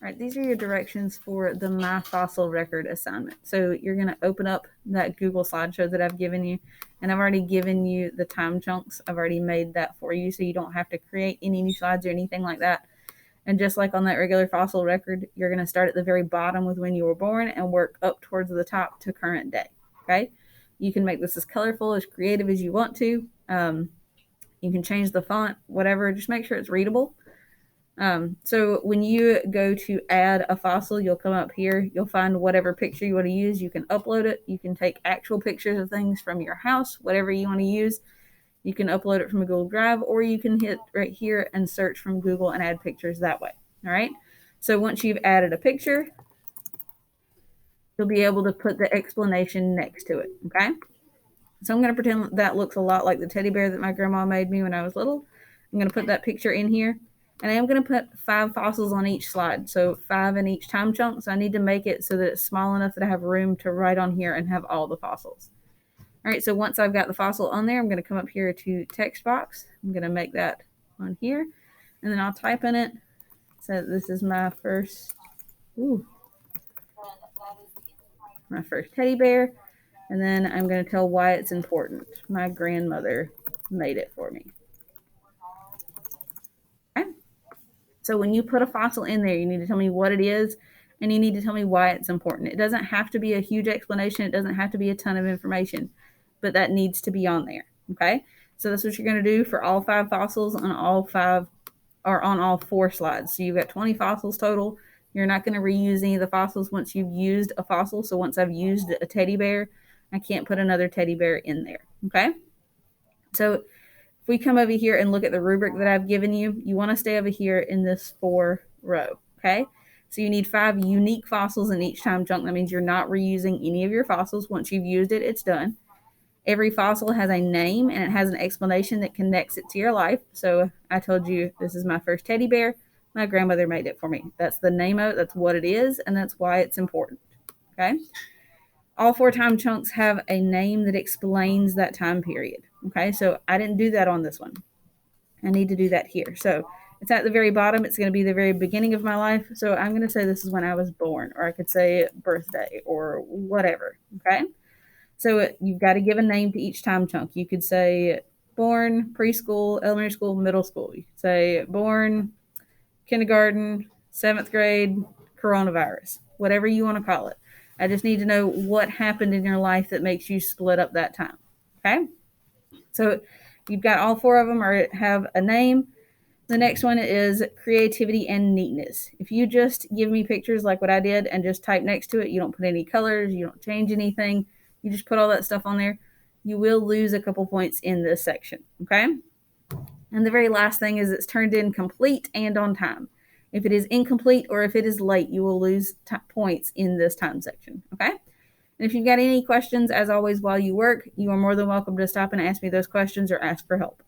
All right, these are your directions for the My Fossil Record assignment. So you're going to open up that Google slideshow that I've given you, and I've already given you the time chunks. I've already made that for you, so you don't have to create any new slides or anything like that. And just like on that regular fossil record, you're going to start at the very bottom with when you were born and work up towards the top to current day. Okay, you can make this as colorful, as creative as you want to. You can change the font, whatever. Just make sure it's readable. So when you go to add a fossil, you'll come up here. You'll find whatever picture you want to use. You can upload it. You can take actual pictures of things from your house, whatever you want to use. You can upload it from a Google Drive, or you can hit right here and search from Google and add pictures that way. All right. So once you've added a picture, you'll be able to put the explanation next to it. Okay. So I'm going to pretend that looks a lot like the teddy bear that my grandma made me when I was little. I'm going to put that picture in here. And I am going to put 5 fossils on each slide. So 5 in each time chunk. So I need to make it so that it's small enough that I have room to write on here and have all the fossils. All right, so once I've got the fossil on there, I'm going to come up here to text box. I'm going to make that on here. And then I'll type in it. So this is my first teddy bear. And then I'm going to tell why it's important. My grandmother made it for me. Okay. So when you put a fossil in there, you need to tell me what it is, and you need to tell me why it's important. It doesn't have to be a huge explanation. It doesn't have to be a ton of information, but that needs to be on there. Okay. So that's what you're going to do for all 5 fossils on all 5 or on all 4 slides. So you've got 20 fossils total. You're not going to reuse any of the fossils once you've used a fossil. So once I've used a teddy bear, I can't put another teddy bear in there. Okay. So if we come over here and look at the rubric that I've given you, you want to stay over here in this 4 row. Okay. So you need 5 unique fossils in each time chunk. That means you're not reusing any of your fossils. Once you've used it, it's done. Every fossil has a name and it has an explanation that connects it to your life. So I told you this is my first teddy bear. My grandmother made it for me. That's the name of it. That's what it is. And that's why it's important. Okay. All 4 time chunks have a name that explains that time period. Okay. So I didn't do that on this one. I need to do that here. So it's at the very bottom. It's going to be the very beginning of my life. So I'm going to say this is when I was born, or I could say birthday or whatever. Okay. So you've got to give a name to each time chunk. You could say born, preschool, elementary school, middle school. You could say born, kindergarten, 7th grade, coronavirus, whatever you want to call it. I just need to know what happened in your life that makes you split up that time. Okay. So you've got all 4 of them or have a name. The next one is creativity and neatness. If you just give me pictures like what I did and just type next to it, you don't put any colors, you don't change anything, you just put all that stuff on there, you will lose a couple points in this section. Okay. And the very last thing is it's turned in complete and on time. If it is incomplete or if it is late, you will lose points in this time section. Okay. And if you've got any questions, as always, while you work, you are more than welcome to stop and ask me those questions or ask for help.